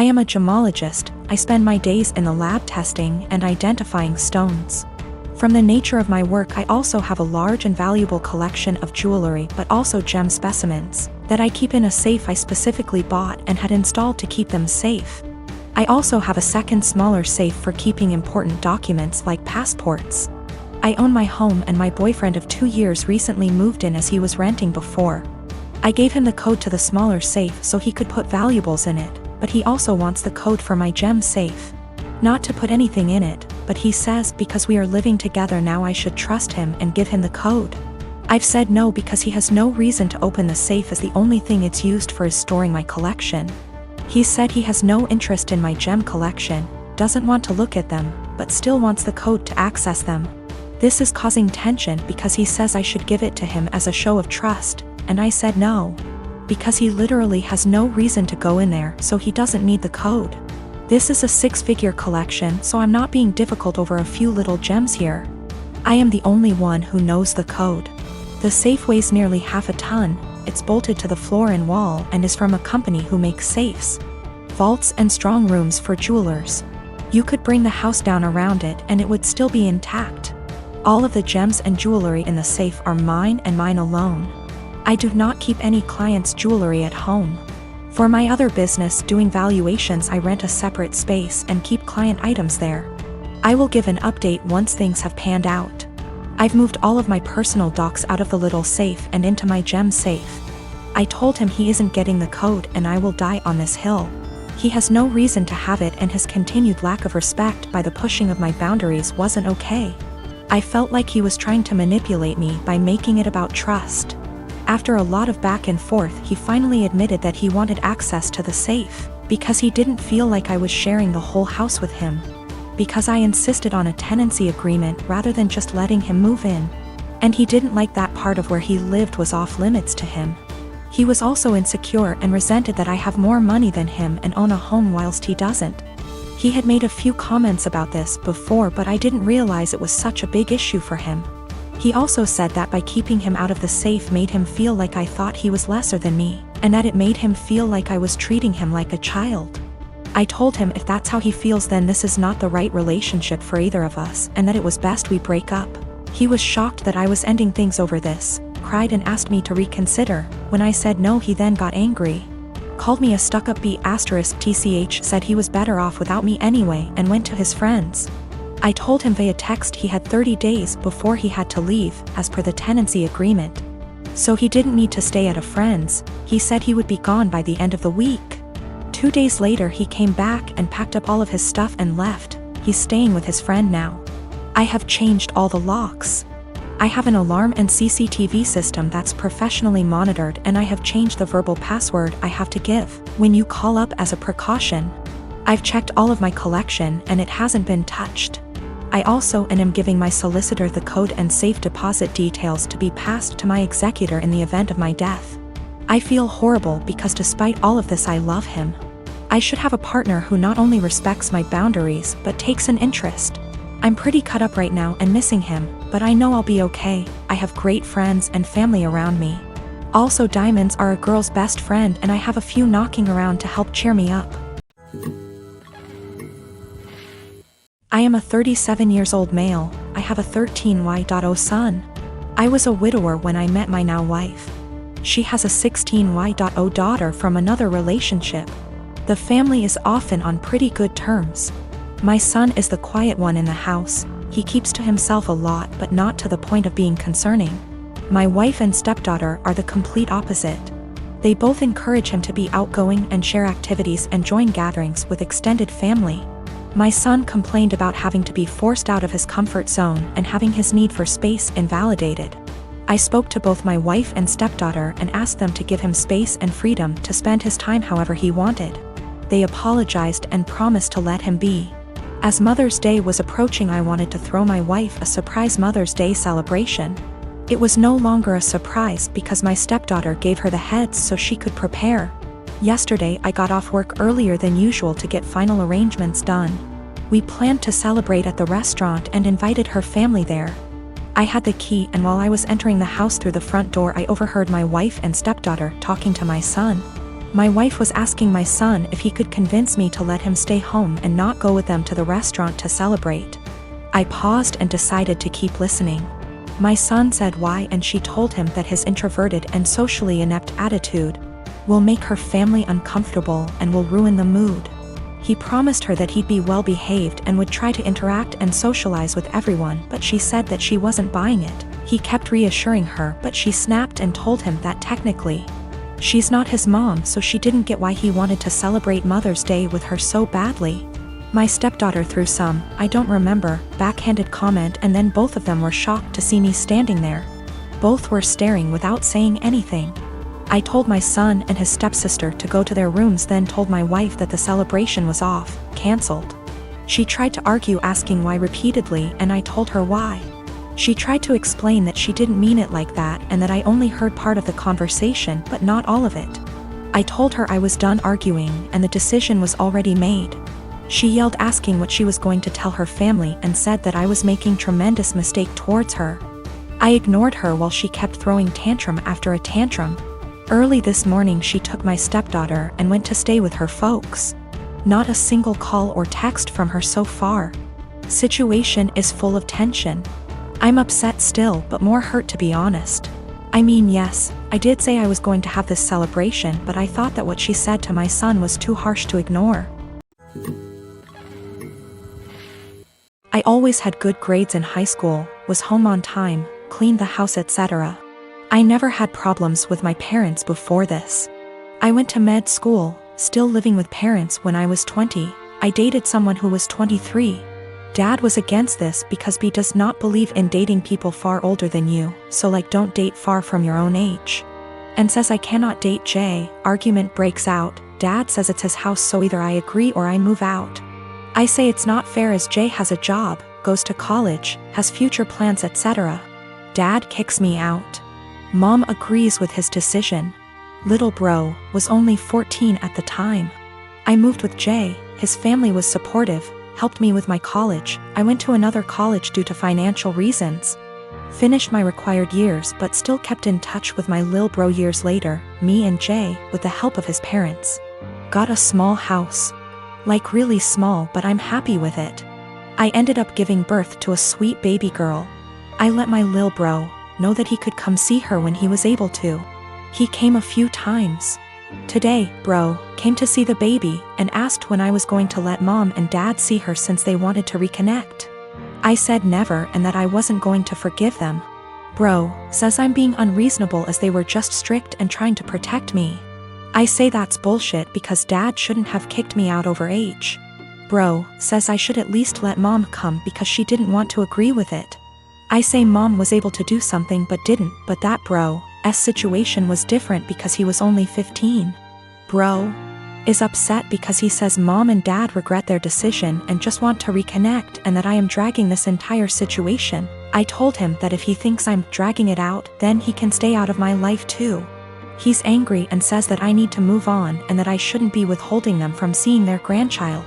I am a gemologist. I spend my days in the lab testing and identifying stones. From the nature of my work, I also have a large and valuable collection of jewelry but also gem specimens that I keep in a safe I specifically bought and had installed to keep them safe. I also have a second smaller safe for keeping important documents like passports. I own my home and my boyfriend of 2 years recently moved in as he was renting before. I gave him the code to the smaller safe so he could put valuables in it, but he also wants the code for my gem safe. Not to put anything in it, but he says because we are living together now I should trust him and give him the code. I've said no because he has no reason to open the safe as the only thing it's used for is storing my collection. He said he has no interest in my gem collection, doesn't want to look at them, but still wants the code to access them. This is causing tension because he says I should give it to him as a show of trust, and I said no. Because he literally has no reason to go in there, so he doesn't need the code. This is a 6-figure collection, so I'm not being difficult over a few little gems here. I am the only one who knows the code. The safe weighs nearly half a ton, it's bolted to the floor and wall and is from a company who makes safes, vaults and strong rooms for jewelers. You could bring the house down around it and it would still be intact. All of the gems and jewelry in the safe are mine and mine alone. I do not keep any clients' jewelry at home. For my other business doing valuations, I rent a separate space and keep client items there. I will give an update once things have panned out. I've moved all of my personal docs out of the little safe and into my gem safe. I told him he isn't getting the code and I will die on this hill. He has no reason to have it and his continued lack of respect by the pushing of my boundaries wasn't okay. I felt like he was trying to manipulate me by making it about trust. After a lot of back and forth, he finally admitted that he wanted access to the safe, because he didn't feel like I was sharing the whole house with him. Because I insisted on a tenancy agreement rather than just letting him move in. And he didn't like that part of where he lived was off limits to him. He was also insecure and resented that I have more money than him and own a home whilst he doesn't. He had made a few comments about this before, but I didn't realize it was such a big issue for him. He also said that by keeping him out of the safe made him feel like I thought he was lesser than me, and that it made him feel like I was treating him like a child. I told him if that's how he feels, then this is not the right relationship for either of us, and that it was best we break up. He was shocked that I was ending things over this, cried and asked me to reconsider. When I said no, he then got angry. Called me a stuck-up B*TCH, said he was better off without me anyway, and went to his friends. I told him via text he had 30 days before he had to leave, as per the tenancy agreement. So he didn't need to stay at a friend's, he said he would be gone by the end of the week. 2 days later he came back and packed up all of his stuff and left. He's staying with his friend now. I have changed all the locks. I have an alarm and CCTV system that's professionally monitored, and I have changed the verbal password I have to give when you call up as a precaution. I've checked all of my collection and it hasn't been touched. I also am giving my solicitor the code and safe deposit details to be passed to my executor in the event of my death. I feel horrible because despite all of this I love him. I should have a partner who not only respects my boundaries but takes an interest. I'm pretty cut up right now and missing him, but I know I'll be okay. I have great friends and family around me. Also, diamonds are a girl's best friend and I have a few knocking around to help cheer me up. I am a 37 years old male. I have a 13Y0 son. I was a widower when I met my now wife. She has a 16Y0 daughter from another relationship. The family is often on pretty good terms. My son is the quiet one in the house. He keeps to himself a lot but not to the point of being concerning. My wife and stepdaughter are the complete opposite. They both encourage him to be outgoing and share activities and join gatherings with extended family. My son complained about having to be forced out of his comfort zone and having his need for space invalidated. I spoke to both my wife and stepdaughter and asked them to give him space and freedom to spend his time however he wanted. They apologized and promised to let him be. As Mother's Day was approaching, I wanted to throw my wife a surprise Mother's Day celebration. It was no longer a surprise because my stepdaughter gave her the heads so she could prepare. Yesterday I got off work earlier than usual to get final arrangements done. We planned to celebrate at the restaurant and invited her family there. I had the key, and while I was entering the house through the front door I overheard my wife and stepdaughter talking to my son. My wife was asking my son if he could convince me to let him stay home and not go with them to the restaurant to celebrate. I paused and decided to keep listening. My son said why, and she told him that his introverted and socially inept attitude will make her family uncomfortable and will ruin the mood. He promised her that he'd be well behaved and would try to interact and socialize with everyone, but she said that she wasn't buying it. He kept reassuring her, but she snapped and told him that technically she's not his mom, so she didn't get why he wanted to celebrate Mother's Day with her so badly. My stepdaughter threw some, I don't remember, backhanded comment, and then both of them were shocked to see me standing there. Both were staring without saying anything. I told my son and his stepsister to go to their rooms, then told my wife that the celebration was off, cancelled. She tried to argue, asking why repeatedly, and I told her why. She tried to explain that she didn't mean it like that and that I only heard part of the conversation but not all of it. I told her I was done arguing and the decision was already made. She yelled, asking what she was going to tell her family, and said that I was making tremendous mistake towards her. I ignored her while she kept throwing tantrum after a tantrum. Early this morning she took my stepdaughter and went to stay with her folks. Not a single call or text from her so far. Situation is full of tension. I'm upset still, but more hurt, to be honest. I mean, yes, I did say I was going to have this celebration, but I thought that what she said to my son was too harsh to ignore. I always had good grades in high school, was home on time, cleaned the house, etc. I never had problems with my parents before this. I went to med school, still living with parents when I was 20. I dated someone who was 23. Dad was against this because he does not believe in dating people far older than you, so like don't date far from your own age. And says I cannot date Jay. Argument breaks out. Dad says it's his house, so either I agree or I move out. I say it's not fair as Jay has a job, goes to college, has future plans, etc. Dad kicks me out. Mom agrees with his decision. Little bro was only 14 at the time. I moved with Jay. His family was supportive, helped me with my college. I went to another college due to financial reasons. Finished my required years but still kept in touch with my lil bro years later. Me and Jay, with the help of his parents, got a small house. Like really small, but I'm happy with it. I ended up giving birth to a sweet baby girl. I let my lil bro know that he could come see her when he was able to. He came a few times. Today, bro came to see the baby and asked when I was going to let mom and dad see her since they wanted to reconnect. I said never and that I wasn't going to forgive them. Bro says I'm being unreasonable as they were just strict and trying to protect me. I say that's bullshit because dad shouldn't have kicked me out over age. Bro says I should at least let mom come because she didn't want to agree with it. I say mom was able to do something but didn't, but that bro's situation was different because he was only 15. Bro is upset because he says mom and dad regret their decision and just want to reconnect, and that I am dragging this entire situation. I told him that if he thinks I'm dragging it out, then he can stay out of my life too. He's angry and says that I need to move on and that I shouldn't be withholding them from seeing their grandchild.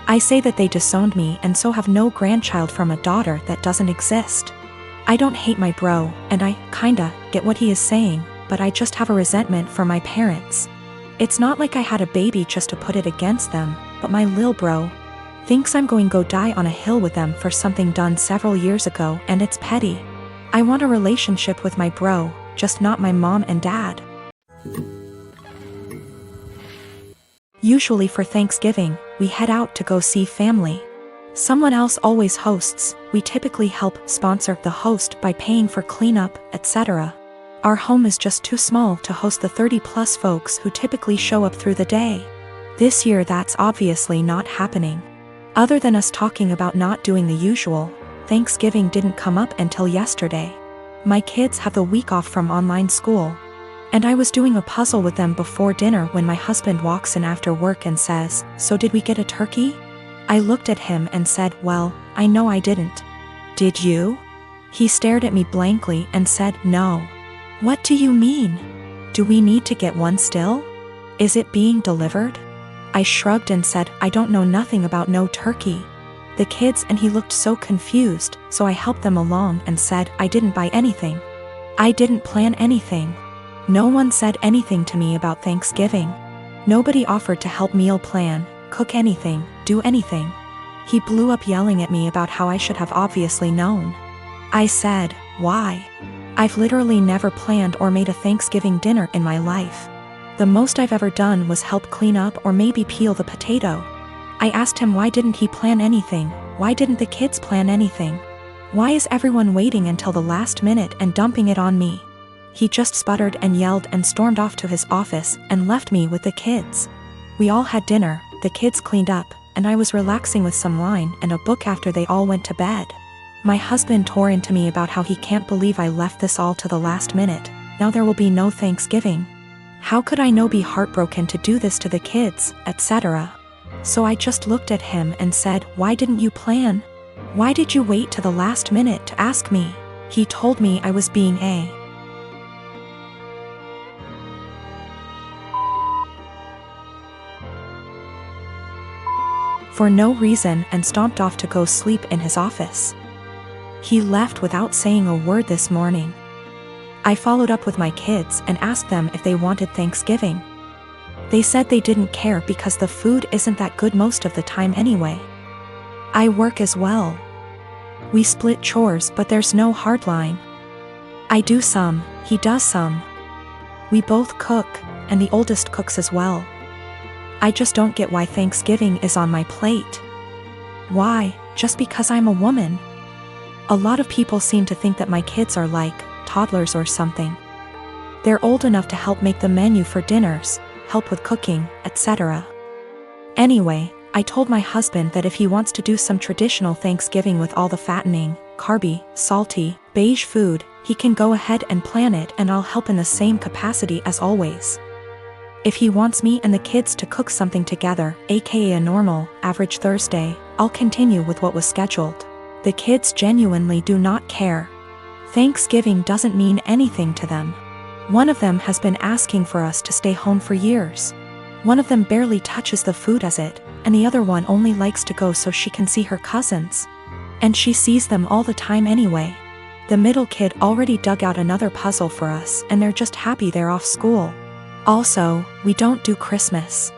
I say that they disowned me and so have no grandchild from a daughter that doesn't exist. I don't hate my bro, and I kinda get what he is saying, but I just have a resentment for my parents. It's not like I had a baby just to put it against them, but my lil bro thinks I'm going to go die on a hill with them for something done several years ago, and it's petty. I want a relationship with my bro, just not my mom and dad. Usually for Thanksgiving, we head out to go see family. Someone else always hosts. We typically help sponsor the host by paying for cleanup, etc. Our home is just too small to host the 30+ folks who typically show up through the day. This year that's obviously not happening. Other than us talking about not doing the usual, Thanksgiving didn't come up until yesterday. My kids have the week off from online school, and I was doing a puzzle with them before dinner when my husband walks in after work and says, "So did we get a turkey?" I looked at him and said, "Well, I know I didn't." "Did you?" He stared at me blankly and said, "No." "What do you mean? Do we need to get one still? Is it being delivered?" I shrugged and said, "I don't know nothing about no turkey." The kids and he looked so confused, so I helped them along and said, "I didn't buy anything. I didn't plan anything. No one said anything to me about Thanksgiving. Nobody offered to help meal plan, cook anything, do anything. He blew up yelling at me about how I should have obviously known. I said, why? I've literally never planned or made a Thanksgiving dinner in my life. The most I've ever done was help clean up or maybe peel the potato. I asked him why didn't he plan anything, why didn't the kids plan anything? Why is everyone waiting until the last minute and dumping it on me? He just sputtered and yelled and stormed off to his office and left me with the kids. We all had dinner, the kids cleaned up, and I was relaxing with some wine and a book after they all went to bed. My husband tore into me about how he can't believe I left this all to the last minute. Now there will be no Thanksgiving. How could I be heartbroken to do this to the kids, etc. So I just looked at him and said, why didn't you plan? Why did you wait to the last minute to ask me? He told me I was being a for no reason and stomped off to go sleep in his office. He left without saying a word this morning. I followed up with my kids and asked them if they wanted Thanksgiving. They said they didn't care because the food isn't that good most of the time anyway. I work as well. We split chores, but there's no hard line. I do some, he does some. We both cook, and the oldest cooks as well. I just don't get why Thanksgiving is on my plate. Why, just because I'm a woman? A lot of people seem to think that my kids are like toddlers or something. They're old enough to help make the menu for dinners, help with cooking, etc. Anyway, I told my husband that if he wants to do some traditional Thanksgiving with all the fattening, carby, salty, beige food, he can go ahead and plan it and I'll help in the same capacity as always. If he wants me and the kids to cook something together, aka a normal, average Thursday, I'll continue with what was scheduled. The kids genuinely do not care. Thanksgiving doesn't mean anything to them. One of them has been asking for us to stay home for years. One of them barely touches the food as it, and the other one only likes to go so she can see her cousins. And she sees them all the time anyway. The middle kid already dug out another puzzle for us and they're just happy they're off school. Also, we don't do Christmas.